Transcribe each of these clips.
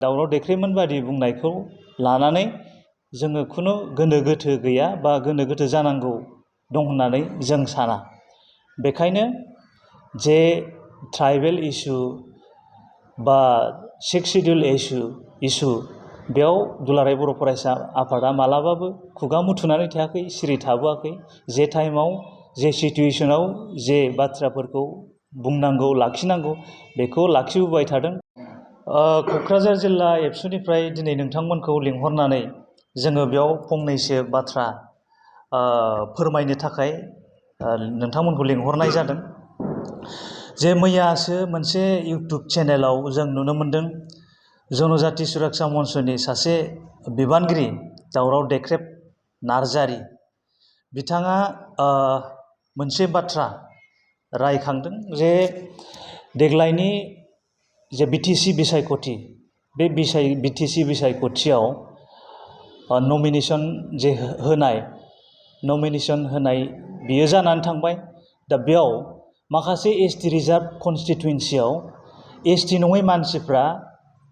दावराव देख्रेमोन बादि बुंनायखौ लानानै जोङो खुनु गोनो गोथो गैया बा गोनो गोथो जानांगौ दं होननानै जों साना। बेखायनो जे ट्राइबेल इस्यु बा 6 शिड्युल इस्यु बेयाव दुलाराय बर' फरायसा आफादा मालाबाबो खुगा मुथुनानै थायाखै, सिरि थाबोआखै। जे टाइमाव जे सिटुएशनाव जे बाथ्राफोरखौ बुंनांगौ लाखिनांगौ बेखौ लाखिबोबाय थादों। क'क्राझार जिल्ला एबसुनिफ्राय दिनै नोंथांमोनखौ लिंहरनानै जोङो बेयाव फंनैसो बाथ्रा फोरमायनो थाखाय नोंथांमोनखौ लिंहरनाय जादों। जे मैयासो मोनसे इउटुब चेनेलाव जों नुनो मोन्दों जनजाति सुरक्षा मन्चनि सासे बिबानगिरि दावराव देख्रेब नार्जारि बिथाङा मोनसे बाथ्रा रायखांदों जे देग्लायनि जे बिटिसि बिसायख'थि बे बिटिसि बिसायख'थियाव नमिनेसन जे नमिनेसन होनाय बियो जानानै थांबाय। दा बेयाव माखासे एसटि रिजार्भ कनस्टिटुवेन्सियाव एसटि नङै मानसिफ्रा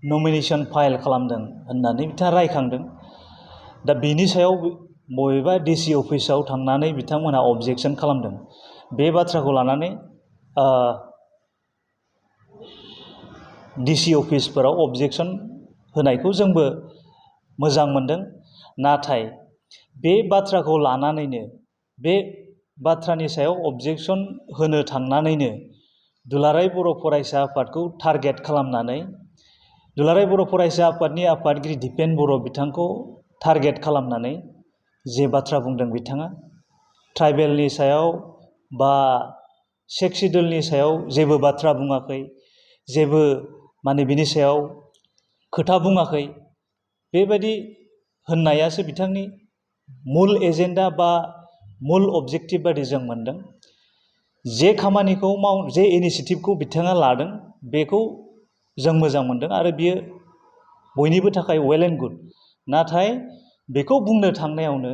नमिनेसन फाइल खालामदों होननानै बिथाङा रायखांदों। दा बेनि सायाव बबेबा डिसि अफिसाव थांनानै बिथांमोनहा अबजेक्सन खालामदों। बे बाथ्राखौ लानानै डिसि अफिसफोराव अबजेक्सन होनायखौ जोंबो मोजां मोनदों। नाथाय बे बाथ्राखौ लानानैनो बे बाथ्रानि सायाव अबजेक्सन होनो थांनानैनो दुलाराय बर' फरायसा आफादखौ टारगेट खालामनानै दुलाराय बर' फरायसा आफादनि आफादगिरि दिपेन बर' बिथांखौ टारगेट खालामनानै जे बाथ्रा बुंदों बिथाङा ट्राइबेलनि सायाव बा 6 शिड्युलनि सायाव जेबो बाथ्रा बुङाखै, जेबो बिनि सायाव खोथा बुङाखै। बेबायदि होननायासो बिथांनि मुल एजेन्डा बा मुल अबजेक्टिभ बादि जों मोनदों। जे खामानिखौ जे इनिसियेटिभखौ बिथाङा लादों बेखौ जों मोजां मोनदों आरो बियो बयनिबो थाखाय वेल एन्ड गुड। नाथाय बेखौ बुंनो थांनायावनो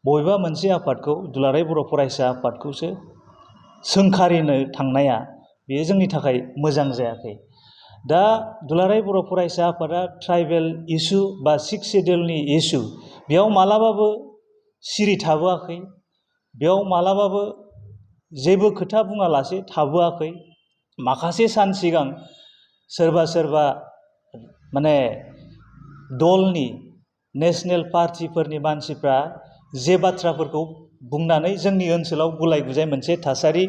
बबेबा मोनसे आफादखौ दुलाराय बर' फरायसा आफादखौसो सोंखारिनो थांनाया बेयो जोंनि थाखाय मोजां जायाखै। दा दुलाराय बर' फरायसा आफादा ट्राइबेल इस्यु बा 6 शिड्युलनि इस्यु बेयाव मालाबाबो सिरि थाबोआखै, बेयाव मालाबाबो जेबो खोथा बुङालासे थाबोआखै। माखासे सान सिगां सोरबा दलनि नेशनेल पार्टिफोरनि मानसिफ्रा जे बाथ्राफोरखौ बुंनानै जोंनि ओनसोलाव गुलाय गुजाय मोनसे थासारि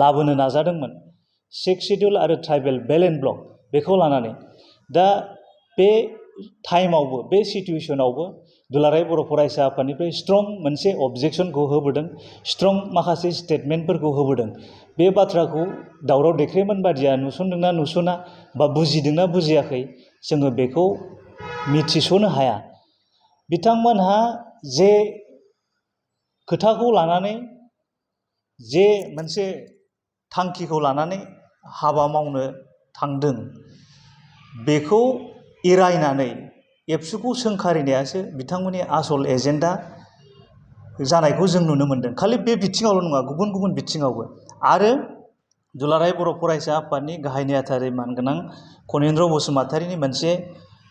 लाबोनो नाजादोंमोन 6 शिड्युल आरो ट्राइबेल बेल एन्ड ब्लक बेखौ लानानै। दा बे टाइमावबो बे सिटुएशनावबो दुलाराय बर' फरायसा आफादनिफ्राय स्ट्रं मोनसे अबजेक्सनखौ होबोदों, स्ट्रं माखासे स्टेटमेन्टफोरखौ होबोदों। बे बाथ्राखौ दावराव देख्रेमोन बादिया नुसनदोंना नुसना बा बुजिदोंना बुजियाखै जोङो बेखौ मिथिस'नो हाया। बिथांमोनहा जे खोथाखौ लानानै जे मोनसे थांखिखौ लानानै हाबा मावनो थांदों बेखौ एरायनानै एबसुखौ सोंखारिनायासो बिथांमोननि आसल एजेन्डा जानायखौ जों नुनो मोन्दों। खालि बे बिथिङावल' नङा, गुबुन गुबुन बिथिङावबो। आरो दुलाराय बर' फरायसा आफादनि गाहाय नेहाथारि मानगोनां खनिन्द्र बसुमतारिनि मोनसे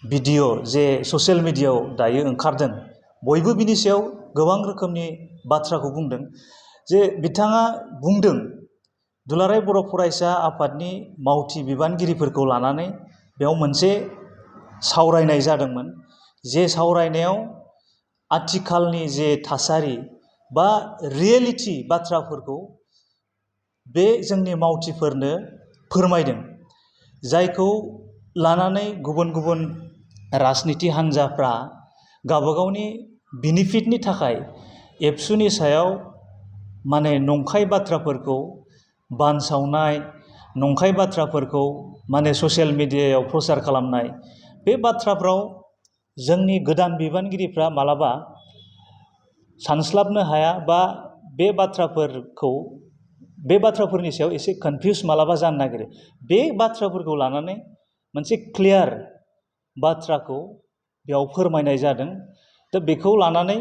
भिडिअ' जे ससियेल मिडियायाव दायो ओंखारदों, बयबो बिनि सायाव गोबां रोखोमनि बाथ्राखौ बुंदों। जे बिथाङा बुंदों दुलाराय बर' फरायसा आफादनि मावथि बिबानगिरिफोरखौ लानानै बेयाव मोनसे सावरायनाय जादोंमोन। जे सावरायनायाव आथिखालनि जे थासारि बा रियेलिटि बाथ्राफोरखौ बे जोंनि मावथिफोरनो फोरमायदों, जायखौ लानानै गुबुन गुबुन राजनिति हान्जाफ्रा गावबागावनि बेनिफिटनि थाखाय एबसुनि सायाव नंखाय बाथ्राफोरखौ बानसावनाय, नंखाय बाथ्राफोरखौ ससियेल मिडियायाव प्रसार खालामनाय, बे बाथ्राफ्राव जोंनि गोदान बिबानगिरिफ्रा मालाबा सानस्लाबनो हाया बा बे बाथ्राफोरनि सायाव एसे कनफिउस मालाबा जानो नागिरो। बे बाथ्राफोरखौ लानानै मोनसे क्लियार बाथ्राखौ बेयाव फोरमायनाय जादों। दा बेखौ लानानै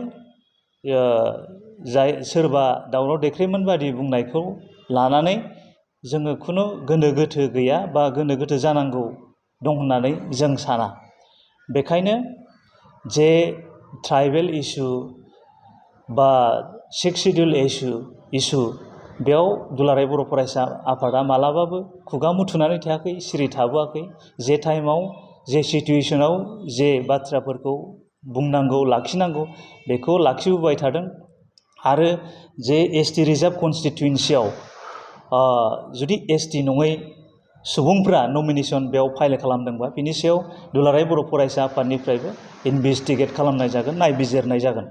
सोरबा दावराव देख्रेमोन बादि बुंनायखौ लानानै जोङो खुनु गोनो गोथो गैया बा गोनो गोथो जानांगौ दं होननानै जों साना। बेखायनो जे ट्राइबेल इस्यु बा 6 शिड्युल इस्यु बेयाव दुलाराय बर' फरायसा आफादा मालाबाबो खुगा मुथुनानै थायाखै, सिरि थाबोआखै। जे टाइमाव जे सिटुवेसनाव जे बाथ्राफोरखौ बुंनांगौ लाखिनांगौ बेखौ लाखिबोबाय थादों। आरो जे एसटि रिजार्भ कनस्टिटुयेन्सियाव जुदि एसटि नङै सुबुंफ्रा नमिनेसन बेयाव फाइल खालामदोंबा बिनि सायाव दुलाराय बर' फरायसा आफादनिफ्रायबो इनभेस्टिगेट खालामनाय जागोन, नायबिजिरनाय जागोन।